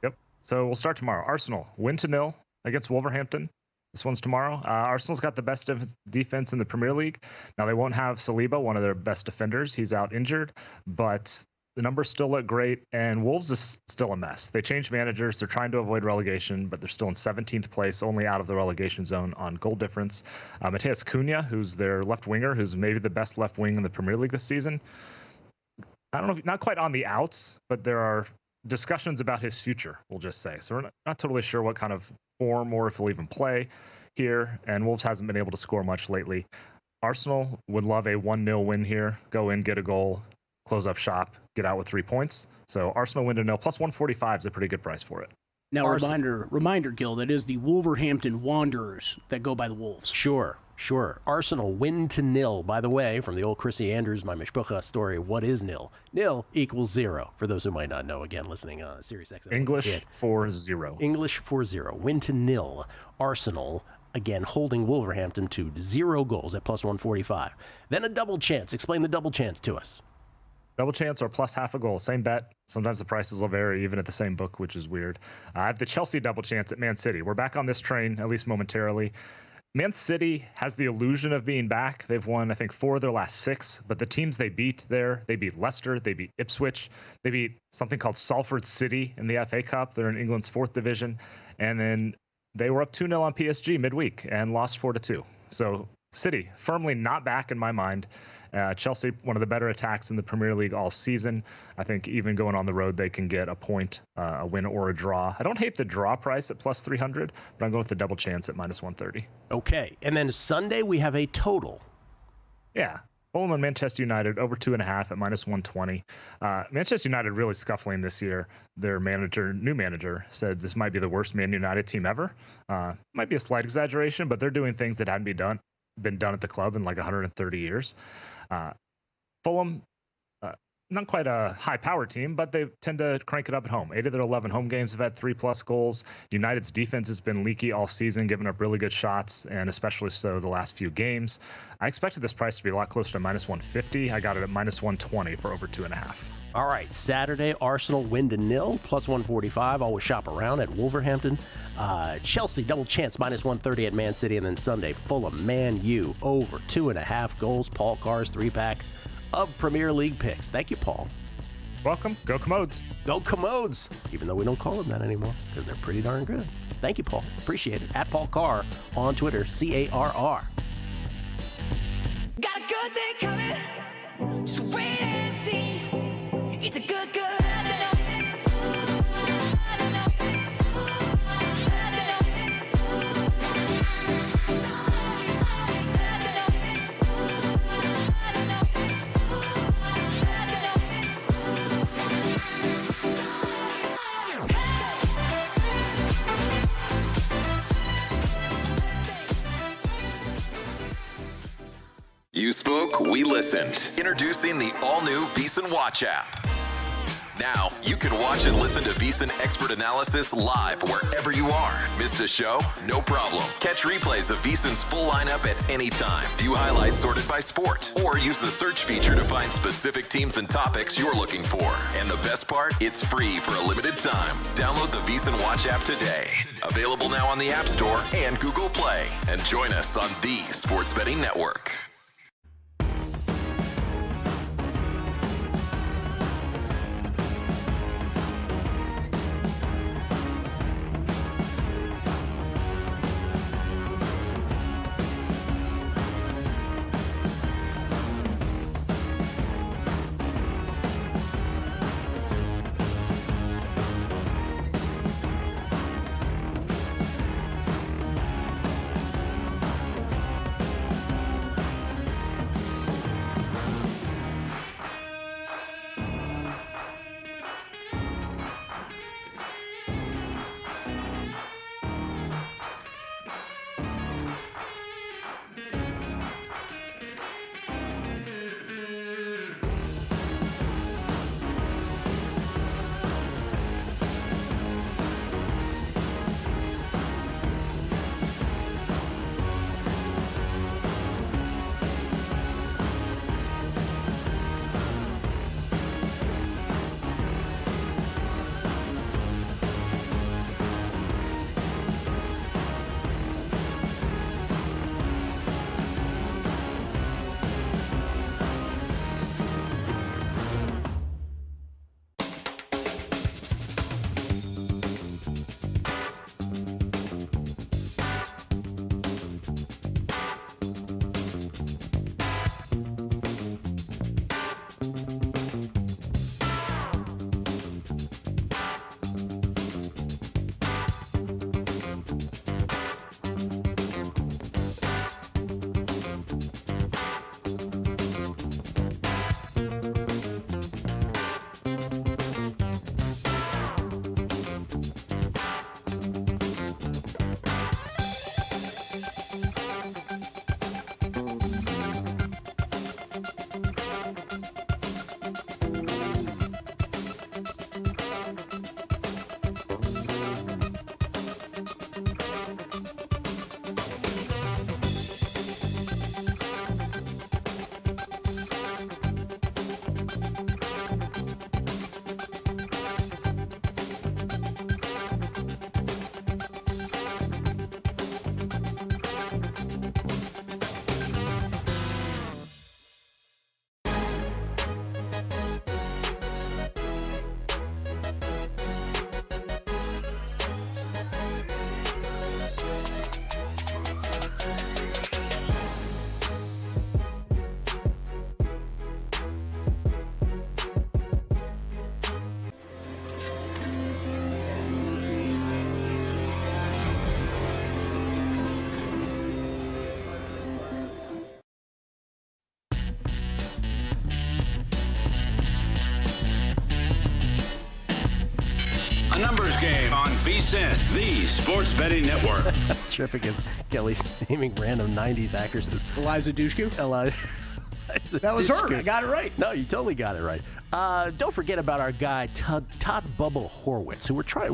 Yep. So we'll start tomorrow. Arsenal, 1-0 against Wolverhampton. This one's tomorrow. Arsenal's got the best defense in the Premier League. Now, they won't have Saliba, one of their best defenders. He's out injured, but the numbers still look great, and Wolves is still a mess. They changed managers. They're trying to avoid relegation, but they're still in 17th place, only out of the relegation zone on goal difference. Mateus Cunha, who's their left winger, who's maybe the best left wing in the Premier League this season. I don't know, not quite on the outs, but there are discussions about his future, we'll just say. So we're not totally sure what kind of form or if he'll even play here, and Wolves hasn't been able to score much lately. Arsenal would love a 1-0 win here. Go in, get a goal, close up shop, get out with 3 points. So Arsenal win to 0, plus 145 is a pretty good price for it. Now, reminder, Gil, that is the Wolverhampton Wanderers that go by the Wolves. Sure. Arsenal win to 0. By the way, from the old Chrissy Andrews, my Mishpucha story, what is nil? Nil equals 0. For those who might not know, again, listening on Sirius XM. English 4-0. English 4-0. Win to 0. Arsenal, again, holding Wolverhampton to 0 goals at plus 145. Then a double chance. Explain the double chance to us. Double chance or plus half a goal. Same bet. Sometimes the prices will vary even at the same book, which is weird. I have the Chelsea double chance at Man City. We're back on this train, at least momentarily. Man City has the illusion of being back. They've won, I think, 4 of their last 6. But the teams they beat there, they beat Leicester, they beat Ipswich, they beat something called Salford City in the FA Cup. They're in England's 4th division. And then they were up 2-0 on PSG midweek and lost 4-2. So City, firmly not back in my mind. Chelsea, one of the better attacks in the Premier League all season. I think even going on the road, they can get a point, a win or a draw. I don't hate the draw price at plus 300, but I'm going with the double chance at minus 130. Okay. And then Sunday, we have a total. Yeah. Fulham and Manchester United over 2.5 at minus 120. Manchester United really scuffling this year. Their new manager, said this might be the worst Man United team ever. Might be a slight exaggeration, but they're doing things that hadn't been done at the club in like 130 years. Fulham, not quite a high-powered team, but they tend to crank it up at home. 8 of their 11 home games have had 3+ goals. United's defense has been leaky all season, giving up really good shots, and especially so the last few games. I expected this price to be a lot closer to minus 150. I got it at minus 120 for over 2.5. All right, Saturday, Arsenal win to nil, plus 145. Always shop around at Wolverhampton. Chelsea, double chance, minus 130 at Man City. And then Sunday, Fulham, Man U, over 2.5 goals. Paul Carr's 3-pack of Premier League picks. Thank you, Paul. Welcome. Go Commodes. Go Commodes. Even though we don't call them that anymore because they're pretty darn good. Thank you, Paul. Appreciate it. At Paul Carr on Twitter, CARR. Got a good thing coming. Just wait and see. It's a good. You spoke, we listened. Introducing the all-new VSiN Watch app. Now, you can watch and listen to VSiN expert analysis live wherever you are. Missed a show? No problem. Catch replays of VSiN's full lineup at any time. View highlights sorted by sport. Or use the search feature to find specific teams and topics you're looking for. And the best part? It's free for a limited time. Download the VSiN Watch app today. Available now on the App Store and Google Play. And join us on the Sports Betting Network. Numbers Game on VSiN, the sports betting network. Terrific as Kelly's naming random 90s actresses. Eliza Dushku? That was her. I got it right. No, you totally got it right. Don't forget about our guy Todd Bubba Horwitz, who we're trying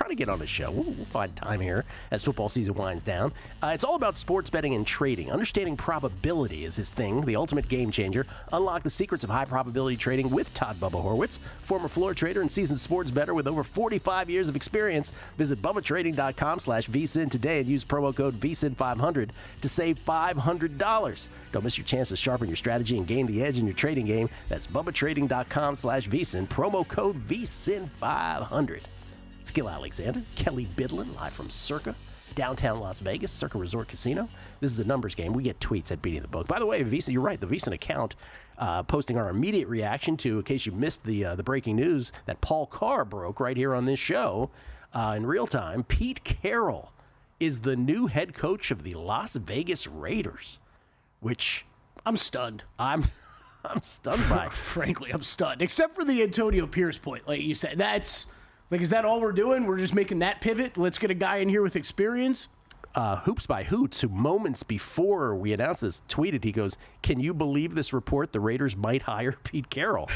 to get on the show. We'll find time here as football season winds down. It's all about sports betting and trading. Understanding probability is his thing, the ultimate game changer. Unlock the secrets of high probability trading with Todd Bubba Horwitz, former floor trader and seasoned sports bettor with over 45 years of experience. Visit BubbaTrading.com/VSiN today and use promo code VSiN500 to save $500. Don't miss your chance to sharpen your strategy and gain the edge in your trading game. That's BubbaTrading.com/VSiN, promo code VSiN500. It's Gil Alexander, Kelly Bidlin, live from Circa, downtown Las Vegas, Circa Resort Casino. This is a numbers game. We get tweets at Beating the Book. By the way, VSiN, you're right, the VSiN account posting our immediate reaction to, in case you missed the breaking news that Paul Carr broke right here on this show in real time. Pete Carroll is the new head coach of the Las Vegas Raiders, which I'm stunned. I'm stunned by. Frankly, I'm stunned. Except for the Antonio Pierce point, like you said. That's like, is that all we're doing? We're just making that pivot? Let's get a guy in here with experience? Hoops by Hoots, who moments before we announced this, tweeted, he goes, "Can you believe this report? The Raiders might hire Pete Carroll."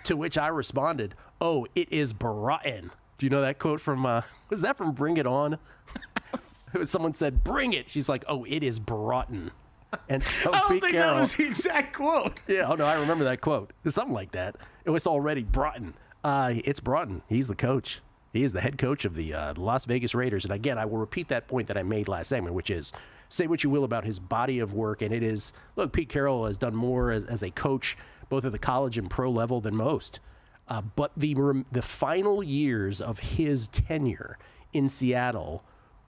To which I responded, "Oh, it is Baratin." Do you know that quote from, was that from Bring It On? Someone said, "Bring it." She's like, "Oh, it is Baratin." And so I don't Pete think Carroll, that was the exact quote. Yeah, oh no, I remember that quote. It's something like that. It was already Broughton. It's Broughton. He's the coach. He is the head coach of the Las Vegas Raiders. And again, I will repeat that point that I made last segment, which is, say what you will about his body of work, and it is, look, Pete Carroll has done more as a coach, both at the college and pro level, than most. But the final years of his tenure in Seattle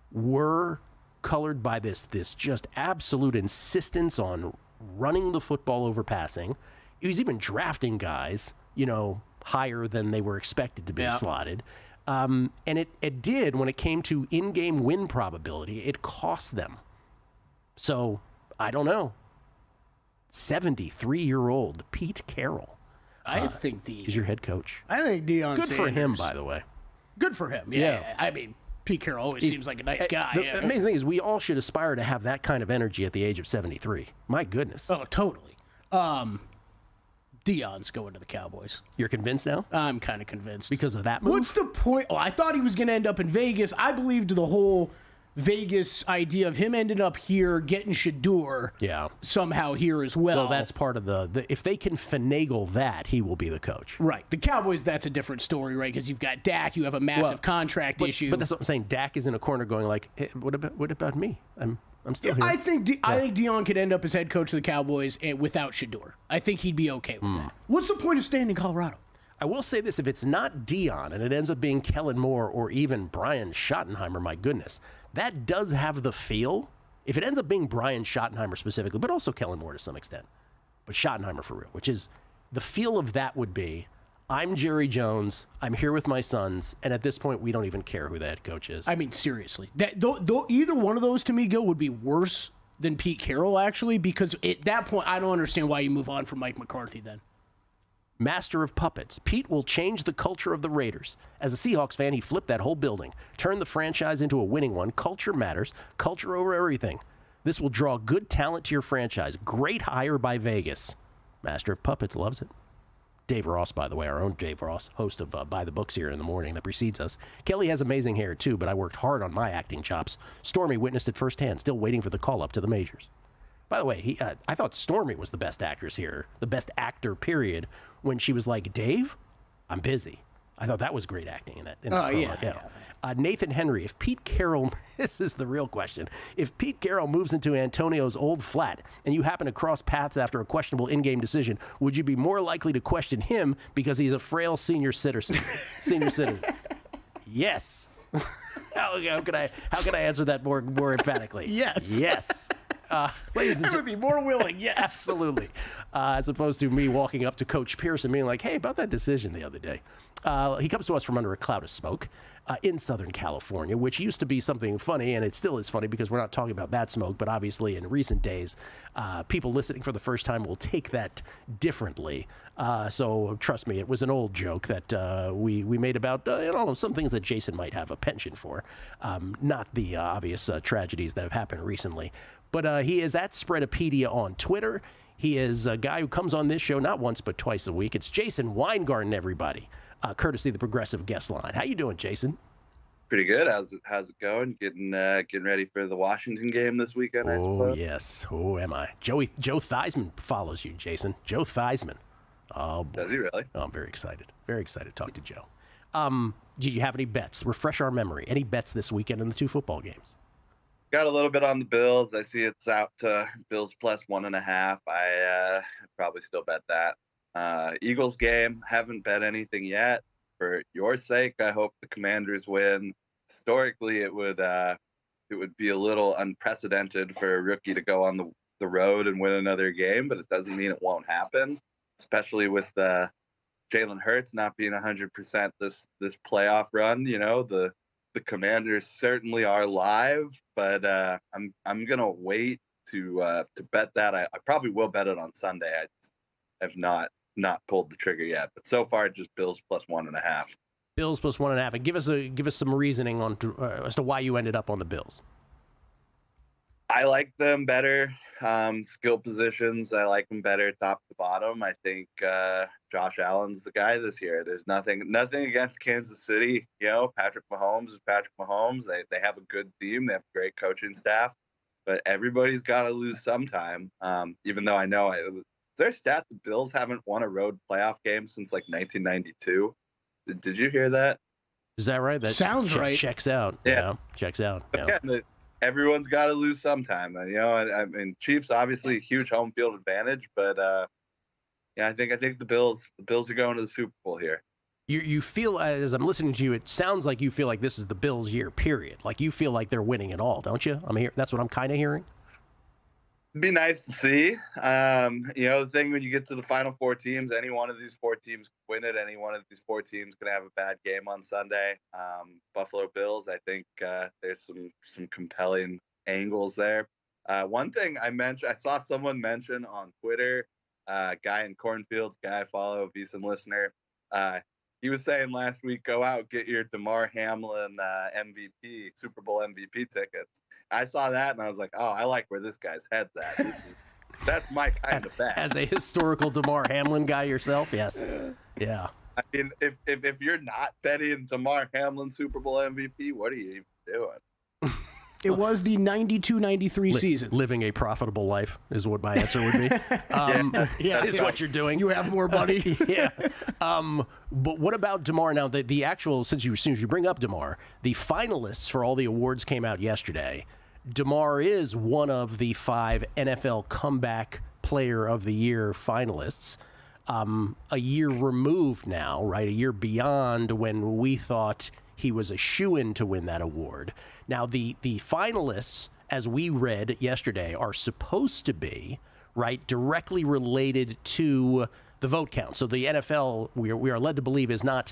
were colored by this just absolute insistence on running the football over passing. He was even drafting guys, higher than they were expected to be slotted. And it did, when it came to in-game win probability, it cost them. So, I don't know. 73-year-old Pete Carroll. I think is your head coach. I think Deion Good Sanders. for him, by the way. Good for him. Yeah. I mean, Pete Carroll always seems like a nice guy. The amazing thing is we all should aspire to have that kind of energy at the age of 73. My goodness. Oh, totally. Deion's going to the Cowboys. You're convinced now? I'm kind of convinced. Because of that move? What's the point? Oh, I thought he was going to end up in Vegas. I believed the whole Vegas idea of him ending up here, getting Shador somehow here as well. Well, that's part of the if they can finagle that, he will be the coach. Right. The Cowboys, that's a different story, right? Because you've got Dak, you have a massive contract issue. But that's what I'm saying. Dak is in a corner going like, hey, what about me? I'm still here. I think Deion could end up as head coach of the Cowboys without Shador. I think he'd be okay with that. What's the point of staying in Colorado? I will say this, if it's not Deion and it ends up being Kellen Moore or even Brian Schottenheimer, my goodness, that does have the feel. If it ends up being Brian Schottenheimer specifically, but also Kellen Moore to some extent, but Schottenheimer for real, which is the feel of that would be, I'm Jerry Jones, I'm here with my sons, and at this point, we don't even care who the head coach is. I mean, seriously. Either one of those to me, Gil, would be worse than Pete Carroll, actually, because at that point, I don't understand why you move on from Mike McCarthy then. Master of puppets. Pete will change the culture of the Raiders. As a Seahawks fan, he flipped that whole building, turned the franchise into a winning one. Culture matters. Culture over everything. This will draw good talent to your franchise. Great hire by Vegas. Master of puppets loves it. Dave Ross, by the way, our own Dave Ross, host of By the Books here in the morning that precedes us. Kelly has amazing hair, too, but I worked hard on my acting chops. Stormy witnessed it firsthand, still waiting for the call-up to the majors. By the way, I thought Stormy was the best actress here, the best actor, period, when she was like, Dave, I'm busy. I thought that was great acting in that. Nathan Henry, if Pete Carroll, this is the real question, if Pete Carroll moves into Antonio's old flat and you happen to cross paths after a questionable in-game decision, would you be more likely to question him because he's a frail senior citizen? Yes. How can I answer that more emphatically? Yes. Yes. Ladies and I would be more willing, yes. Absolutely. As opposed to me walking up to Coach Pearson being like, hey, about that decision the other day. He comes to us from under a cloud of smoke in Southern California, which used to be something funny, and it still is funny because we're not talking about that smoke, but obviously in recent days, people listening for the first time will take that differently. So trust me, it was an old joke that we made about some things that Jason might have a penchant for, not the obvious tragedies that have happened recently. But he is at Spreadopedia on Twitter. He is a guy who comes on this show not once but twice a week. It's Jason Weingarten, everybody, courtesy of the Progressive Guest Line. How you doing, Jason? Pretty good. How's it going? Getting ready for the Washington game this weekend, I suppose. Oh, yes. Oh, am I? Joe Theismann follows you, Jason. Joe Theismann. Oh, boy. Does he really? Oh, I'm very excited. Very excited to talk to Joe. Do you have any bets? Refresh our memory. Any bets this weekend in the two football games? Got a little bit on the Bills. I see it's out to Bills plus 1.5. I probably still bet that. Eagles game, haven't bet anything yet. For your sake, I hope the Commanders win. Historically, it would be a little unprecedented for a rookie to go on the road and win another game, but it doesn't mean it won't happen, especially with Jalen Hurts not being 100% this playoff run. You know, the Commanders certainly are live, but I'm gonna wait to bet that. I probably will bet it on Sunday. I just have not pulled the trigger yet, but so far just Bills plus 1.5. Bills plus 1.5, and give us some reasoning on as to why you ended up on the Bills. I like them better, skill positions. I like them better top to bottom. I think Josh Allen's the guy this year. There's nothing against Kansas City. You know, Patrick Mahomes is Patrick Mahomes. They have a good team. They have a great coaching staff, but everybody's got to lose sometime. Even though I know is there a stat the Bills haven't won a road playoff game since like 1992? Did you hear that? Is that right? That sounds right. Checks out. Yeah, checks out. Yeah. Everyone's got to lose sometime. You know, I mean, Chiefs obviously a huge home field advantage, but yeah, I think the Bills are going to the Super Bowl here. You feel, as I'm listening to you, it sounds like you feel like this is the Bills' year. Period. Like you feel like they're winning it all, don't you? That's what I'm kind of hearing. It'd be nice to see. You know, the thing when you get to the final four teams, any one of these four teams can win it. Any one of these four teams can have a bad game on Sunday. Buffalo Bills, I think there's some compelling angles there. One thing I saw someone mention on Twitter, guy in Cornfields, guy I follow, VSiN listener. He was saying last week, go out, get your DeMar Hamlin MVP, Super Bowl MVP tickets. I saw that and I was like, oh, I like where this guy's head's at. That's my kind of bet. As a historical DeMar Hamlin guy yourself, yes. Yeah. I mean, if you're not betting DeMar Hamlin Super Bowl MVP, what are you even doing? It was the 92-93 season. Living a profitable life is what my answer would be. Is what you're doing. You have more money. Yeah. But what about DeMar now? The actual, since you bring up DeMar, the finalists for all the awards came out yesterday. DeMar is one of the 5 NFL Comeback Player of the Year finalists. A year removed now, right? A year beyond when we thought he was a shoo-in to win that award. Now, the finalists, as we read yesterday, are supposed to be, right, directly related to the vote count. So the NFL, we are led to believe, is not,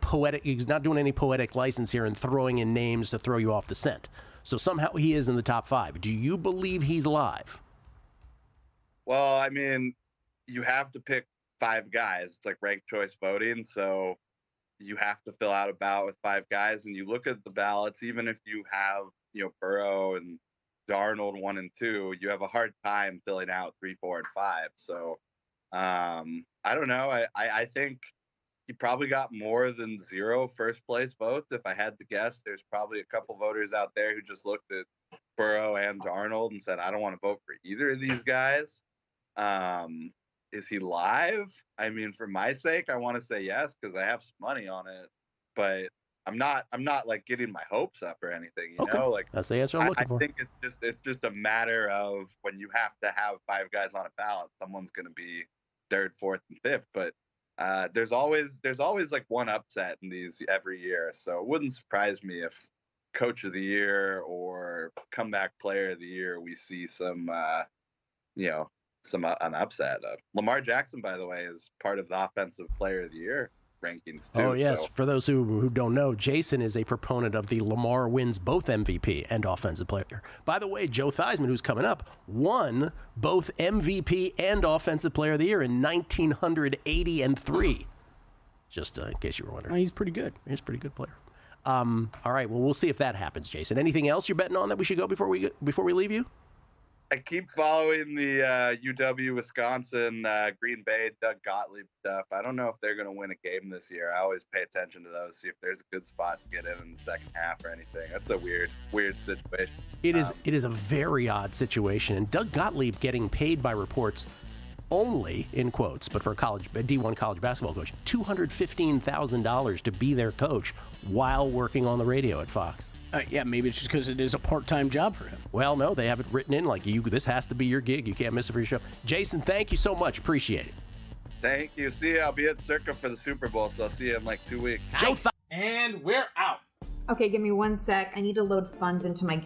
poetic. He's not doing any poetic license here and throwing in names to throw you off the scent. So somehow he is in the top 5. Do you believe he's live? Well, I mean, you have to pick 5 guys. It's like ranked choice voting, so you have to fill out a ballot with 5 guys, and you look at the ballots. Even if you have, Burrow and Darnold 1 and 2, you have a hard time filling out 3, 4, and 5. So, I don't know. I think he probably got more than 0 first place votes. If I had to guess, there's probably a couple voters out there who just looked at Burrow and Darnold and said, I don't want to vote for either of these guys. Is he live? I mean, for my sake, I want to say yes because I have some money on it, but I'm not like getting my hopes up or anything. You know, like that's the answer I'm looking for. I think it's just a matter of when you have to have 5 guys on a ballot, someone's going to be 3rd, 4th, and 5th. But there's always like one upset in these every year, so it wouldn't surprise me if coach of the year or comeback player of the year, we see some, an upset. Lamar Jackson, by the way, is part of the offensive player of the year rankings too. Oh, yes. So. For those who don't know, Jason is a proponent of the Lamar wins both MVP and offensive player. By the way, Joe Theismann, who's coming up, won both MVP and offensive player of the year in 1980 and 3. Just in case you were wondering. He's pretty good. He's a pretty good player. All right, well, we'll see if that happens, Jason. Anything else you're betting on that we should go before we leave you? I keep following the UW Wisconsin Green Bay Doug Gottlieb stuff. I don't know if they're going to win a game this year. I always pay attention to those, see if there's a good spot to get in the second half or anything. That's a weird situation. It is a very odd situation, and Doug Gottlieb getting paid by reports only, in quotes, but for a D1 college basketball coach, $215,000 to be their coach while working on the radio at Fox. Yeah, maybe it's just because it is a part-time job for him. Well, no, they have it written in like this has to be your gig. You can't miss it for your show. Jason, thank you so much. Appreciate it. Thank you. See you. I'll be at Circa for the Super Bowl, so I'll see you in like 2 weeks. And we're out. Okay, give me 1 sec. I need to load funds into my